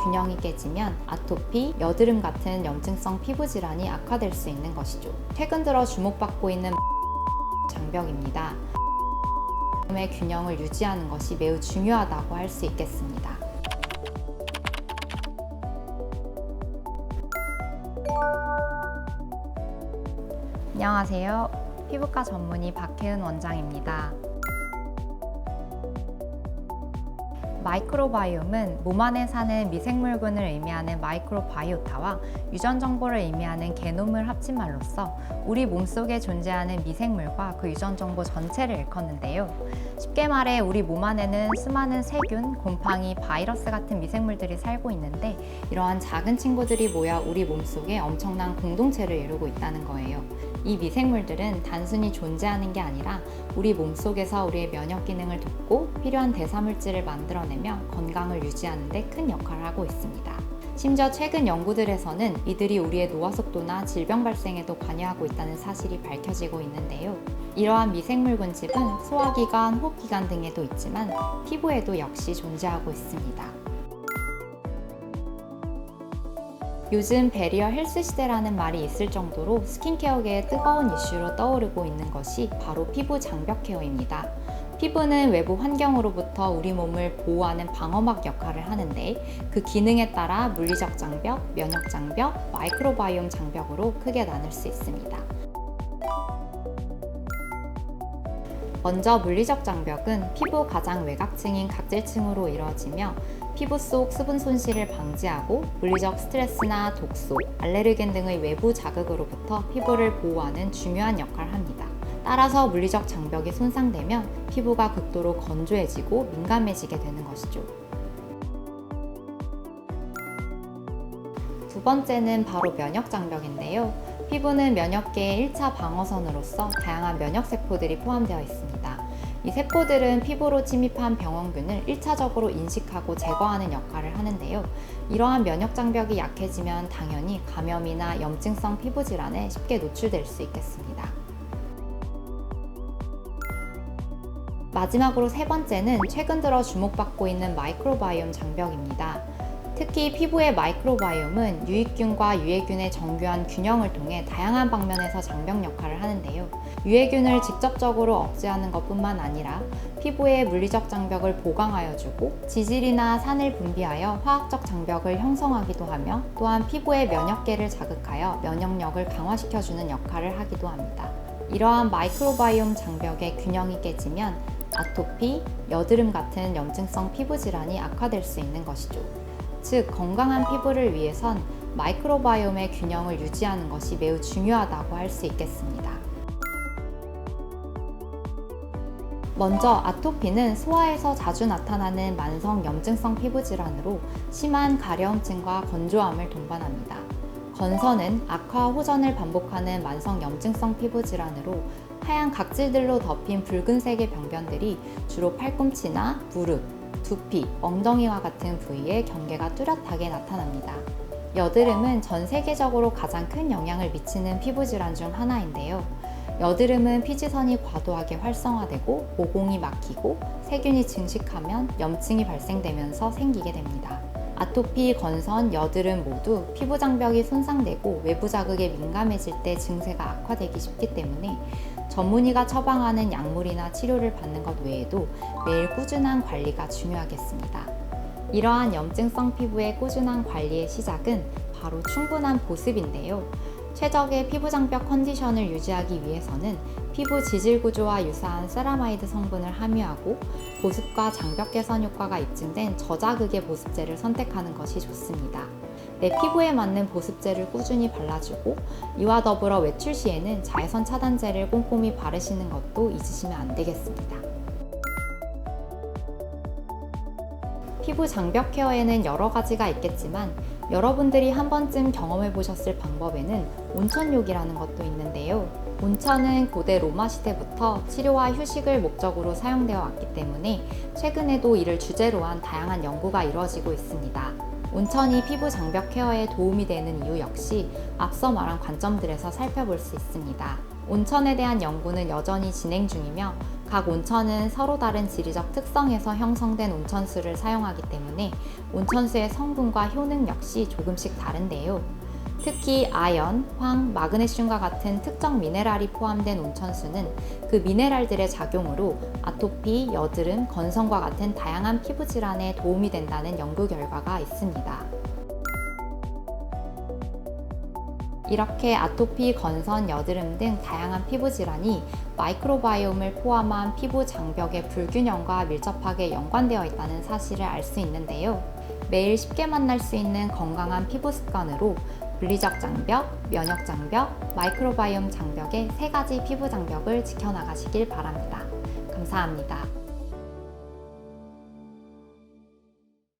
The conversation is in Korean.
균형이 깨지면 아토피, 여드름 같은 염증성 피부 질환이 악화될 수 있는 것이죠. 최근 들어 주목받고 있는 장벽입니다. 의 균형을 유지하는 것이 매우 중요하다고 할 수 있겠습니다. 안녕하세요. 피부과 전문의 박혜은 원장입니다. 마이크로바이옴은 몸 안에 사는 미생물군을 의미하는 마이크로바이오타와 유전 정보를 의미하는 게놈을 합친 말로써 우리 몸속에 존재하는 미생물과 그 유전 정보 전체를 일컫는데요. 쉽게 말해 우리 몸 안에는 수많은 세균, 곰팡이, 바이러스 같은 미생물들이 살고 있는데 이러한 작은 친구들이 모여 우리 몸속에 엄청난 공동체를 이루고 있다는 거예요. 이 미생물들은 단순히 존재하는 게 아니라 우리 몸속에서 우리의 면역 기능을 돕고 필요한 대사물질을 만들어내며 건강을 유지하는 데 큰 역할을 하고 있습니다. 심지어 최근 연구들에서는 이들이 우리의 노화 속도나 질병 발생에도 관여하고 있다는 사실이 밝혀지고 있는데요. 이러한 미생물군 집은 소화기관, 호흡기관 등에도 있지만 피부에도 역시 존재하고 있습니다. 요즘 베리어 헬스 시대라는 말이 있을 정도로 스킨케어계의 뜨거운 이슈로 떠오르고 있는 것이 바로 피부 장벽 케어입니다. 피부는 외부 환경으로부터 우리 몸을 보호하는 방어막 역할을 하는데 그 기능에 따라 물리적 장벽, 면역 장벽, 마이크로바이옴 장벽으로 크게 나눌 수 있습니다. 먼저 물리적 장벽은 피부 가장 외곽층인 각질층으로 이루어지며 피부 속 수분 손실을 방지하고 물리적 스트레스나 독소, 알레르겐 등의 외부 자극으로부터 피부를 보호하는 중요한 역할을 합니다. 따라서 물리적 장벽이 손상되면 피부가 극도로 건조해지고 민감해지게 되는 것이죠. 두 번째는 바로 면역 장벽인데요. 피부는 면역계의 1차 방어선으로서 다양한 면역세포들이 포함되어 있습니다. 이 세포들은 피부로 침입한 병원균을 1차적으로 인식하고 제거하는 역할을 하는데요. 이러한 면역 장벽이 약해지면 당연히 감염이나 염증성 피부 질환에 쉽게 노출될 수 있겠습니다. 마지막으로 세 번째는 최근 들어 주목받고 있는 마이크로바이옴 장벽입니다. 특히 피부의 마이크로바이옴은 유익균과 유해균의 정교한 균형을 통해 다양한 방면에서 장벽 역할을 하는데요. 유해균을 직접적으로 억제하는 것뿐만 아니라 피부의 물리적 장벽을 보강하여 주고 지질이나 산을 분비하여 화학적 장벽을 형성하기도 하며 또한 피부의 면역계를 자극하여 면역력을 강화시켜주는 역할을 하기도 합니다. 이러한 마이크로바이옴 장벽의 균형이 깨지면 아토피, 여드름 같은 염증성 피부 질환이 악화될 수 있는 것이죠. 즉, 건강한 피부를 위해선 마이크로바이옴의 균형을 유지하는 것이 매우 중요하다고 할 수 있겠습니다. 먼저 아토피는 소아에서 자주 나타나는 만성 염증성 피부 질환으로 심한 가려움증과 건조함을 동반합니다. 건선은 악화 호전을 반복하는 만성 염증성 피부 질환으로 하얀 각질들로 덮인 붉은색의 병변들이 주로 팔꿈치나 무릎, 두피, 엉덩이와 같은 부위에 경계가 뚜렷하게 나타납니다. 여드름은 전 세계적으로 가장 큰 영향을 미치는 피부 질환 중 하나인데요. 여드름은 피지선이 과도하게 활성화되고 모공이 막히고 세균이 증식하면 염증이 발생되면서 생기게 됩니다. 아토피, 건선, 여드름 모두 피부 장벽이 손상되고 외부 자극에 민감해질 때 증세가 악화되기 쉽기 때문에 전문의가 처방하는 약물이나 치료를 받는 것 외에도 매일 꾸준한 관리가 중요하겠습니다. 이러한 염증성 피부의 꾸준한 관리의 시작은 바로 충분한 보습인데요. 최적의 피부 장벽 컨디션을 유지하기 위해서는 피부 지질 구조와 유사한 세라마이드 성분을 함유하고 보습과 장벽 개선 효과가 입증된 저자극의 보습제를 선택하는 것이 좋습니다. 내 피부에 맞는 보습제를 꾸준히 발라주고 이와 더불어 외출 시에는 자외선 차단제를 꼼꼼히 바르시는 것도 잊으시면 안 되겠습니다. 피부 장벽 케어에는 여러 가지가 있겠지만 여러분들이 한 번쯤 경험해 보셨을 방법에는 온천욕이라는 것도 있는데요. 온천은 고대 로마 시대부터 치료와 휴식을 목적으로 사용되어 왔기 때문에 최근에도 이를 주제로 한 다양한 연구가 이루어지고 있습니다. 온천이 피부 장벽 케어에 도움이 되는 이유 역시 앞서 말한 관점들에서 살펴볼 수 있습니다. 온천에 대한 연구는 여전히 진행 중이며 각 온천은 서로 다른 지리적 특성에서 형성된 온천수를 사용하기 때문에 온천수의 성분과 효능 역시 조금씩 다른데요. 특히 아연, 황, 마그네슘과 같은 특정 미네랄이 포함된 온천수는 그 미네랄들의 작용으로 아토피, 여드름, 건성과 같은 다양한 피부 질환에 도움이 된다는 연구 결과가 있습니다. 이렇게 아토피, 건선, 여드름 등 다양한 피부 질환이 마이크로바이옴을 포함한 피부 장벽의 불균형과 밀접하게 연관되어 있다는 사실을 알 수 있는데요. 매일 쉽게 만날 수 있는 건강한 피부 습관으로 물리적 장벽, 면역 장벽, 마이크로바이옴 장벽의 3가지 피부 장벽을 지켜나가시길 바랍니다. 감사합니다.